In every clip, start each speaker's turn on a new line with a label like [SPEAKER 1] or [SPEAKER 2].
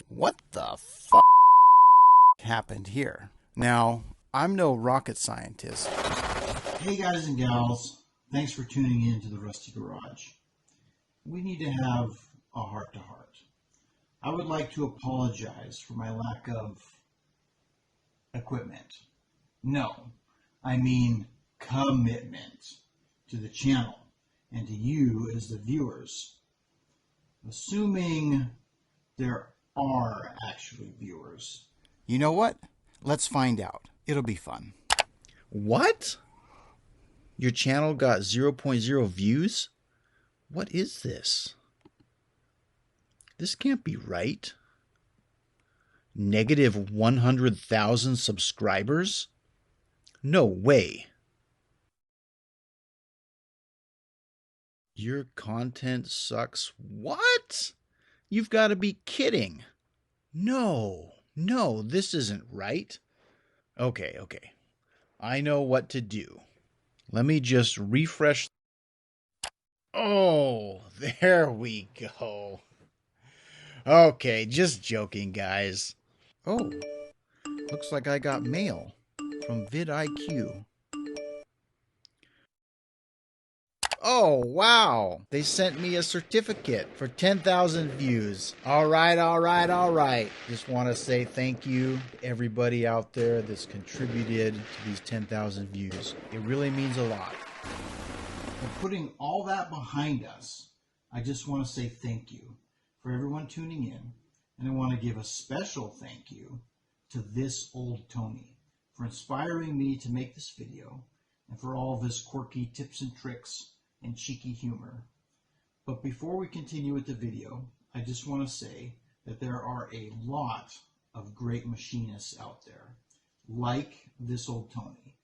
[SPEAKER 1] What the f happened here? Now, I'm no rocket scientist.
[SPEAKER 2] Hey guys and gals, thanks for tuning in to the Rusty Garage. We need to have a heart-to-heart. I would like to apologize for my lack of equipment. No, I mean commitment to the channel and to you as the viewers. Assuming there are actually viewers.
[SPEAKER 1] You know what? Let's find out. It'll be fun.
[SPEAKER 3] What? Your channel got 0.0 views? What is this? This can't be right. Negative 100,000 subscribers? No way. Your content sucks. What? You've got to be kidding. No, this isn't right. Okay. I know what to do. Let me just refresh. Oh, there we go. Okay, just joking, guys. Oh, looks like I got mail from vidIQ. Oh, wow. They sent me a certificate for 10,000 views. All right. Just want to say thank you to everybody out there that's contributed to these 10,000 views. It really means a lot.
[SPEAKER 2] And putting all that behind us, I just want to say thank you for everyone tuning in. And I want to give a special thank you to this old Tony for inspiring me to make this video and for all of his quirky tips and tricks and cheeky humor. But before we continue with the video, I just want to say that there are a lot of great machinists out there, like this old Tony.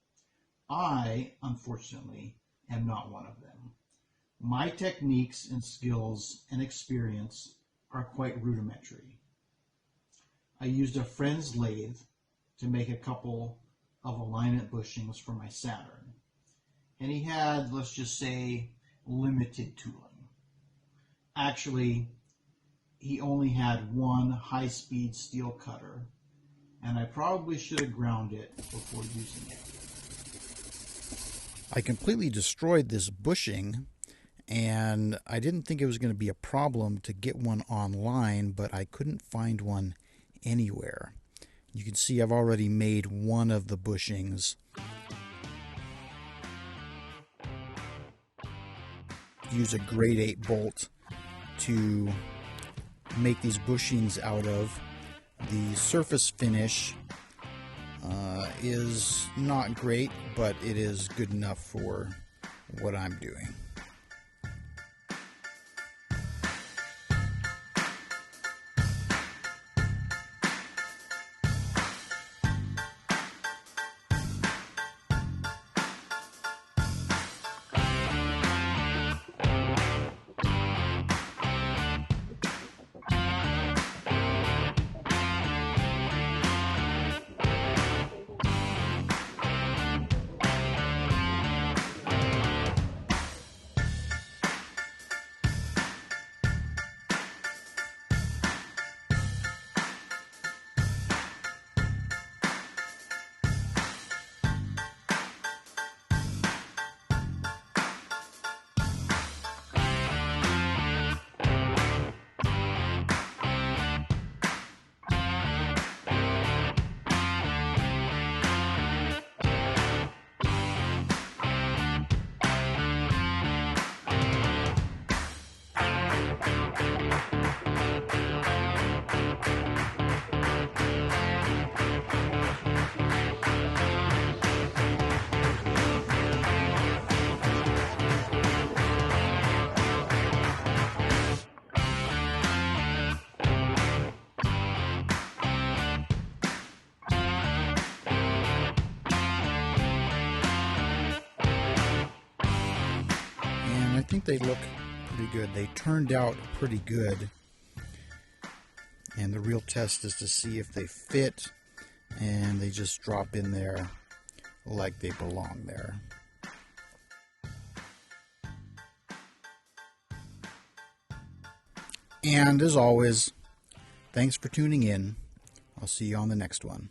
[SPEAKER 2] I, unfortunately, am not one of them. My techniques and skills and experience are quite rudimentary. I used a friend's lathe to make a couple of alignment bushings for my Saturn. And he had, let's just say, limited tooling. Actually, he only had one high-speed steel cutter, and I probably should have ground it before using it.
[SPEAKER 1] I completely destroyed this bushing, and I didn't think it was going to be a problem to get one online, but I couldn't find one anywhere. You can see I've already made one of the bushings. Use a grade 8 bolt to make these bushings out of. The surface finish is not great, but it is good enough for what I'm doing. I think they look pretty good. They turned out pretty good. And the real test is to see if they fit and they just drop in there like they belong there. And as always, Thanks for tuning in. I'll see you on the next one.